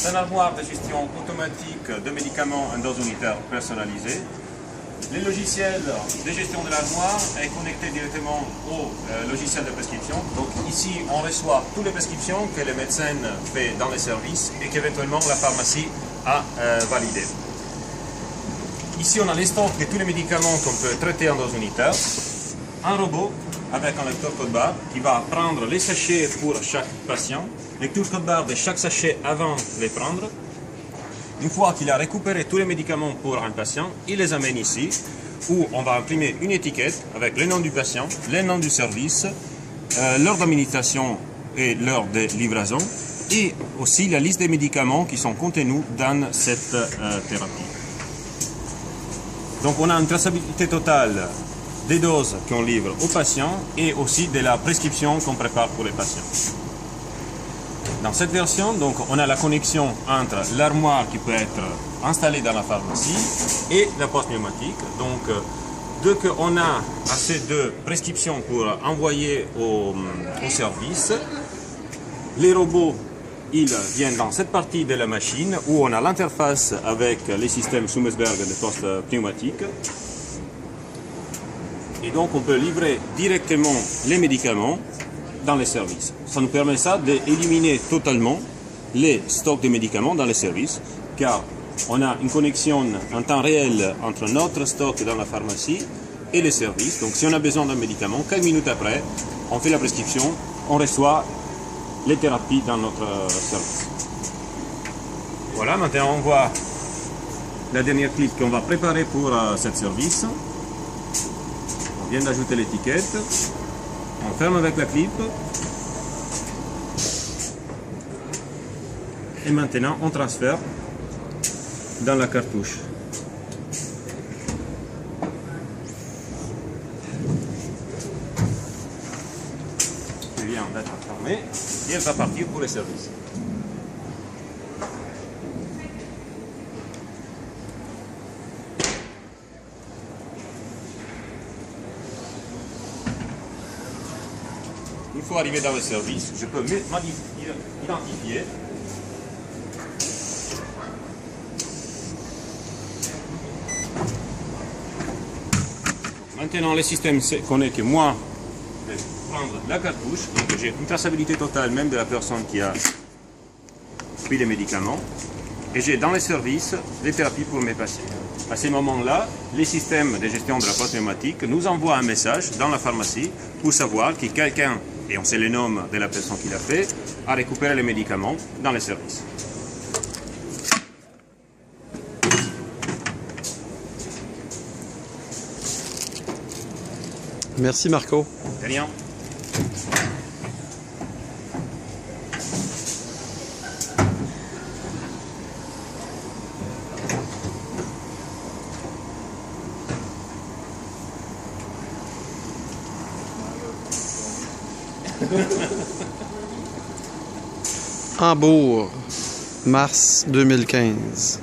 C'est une armoire de gestion automatique de médicaments en dose unitaire personnalisée. Le logiciel de gestion de l'armoire est connecté directement au logiciel de prescription. Donc ici, on reçoit toutes les prescriptions que le médecin fait dans les services et qu'éventuellement la pharmacie a validées. Ici, on a les stocks de tous les médicaments qu'on peut traiter en dose unitaire. Un robot avec un lecteur code-barre qui va prendre les sachets pour chaque patient, lecture code-barre de chaque sachet avant de les prendre. Une fois qu'il a récupéré tous les médicaments pour un patient, il les amène ici, où on va imprimer une étiquette avec le nom du patient, le nom du service, l'heure d'administration et l'heure de livraison, et aussi la liste des médicaments qui sont contenus dans cette thérapie. Donc on a une traçabilité totale des doses qu'on livre aux patients et aussi de la prescription qu'on prépare pour les patients. Dans cette version, donc, on a la connexion entre l'armoire qui peut être installée dans la pharmacie et la poste pneumatique. Donc, dès qu'on a assez de prescriptions pour envoyer au service, les robots ils viennent dans cette partie de la machine où on a l'interface avec les systèmes Summersberg de poste pneumatique. Et donc, on peut livrer directement les médicaments dans les services. Ça nous permet ça d'éliminer totalement les stocks de médicaments dans les services, car on a une connexion en temps réel entre notre stock dans la pharmacie et les services. Donc si on a besoin d'un médicament, quelques minutes après, on fait la prescription, on reçoit les thérapies dans notre service. Voilà, maintenant on voit la dernière clip qu'on va préparer pour ce service. On vient d'ajouter l'étiquette. On ferme avec la clip. Et maintenant, on transfère dans la cartouche. Elle vient d'être fermée et elle va partir pour les services. Une fois arrivé dans le service, je peux m'identifier. Maintenant, le système connaît que moi, je vais prendre la cartouche, donc j'ai une traçabilité totale même de la personne qui a pris les médicaments, et j'ai dans les services les thérapies pour mes patients. À ce moment-là, les systèmes de gestion de la poste pneumatique nous envoient un message dans la pharmacie pour savoir que quelqu'un, et on sait le nom de la personne qui l'a fait, a récupéré les médicaments dans les services. Merci Marco. De rien. Hambourg, mars 2015.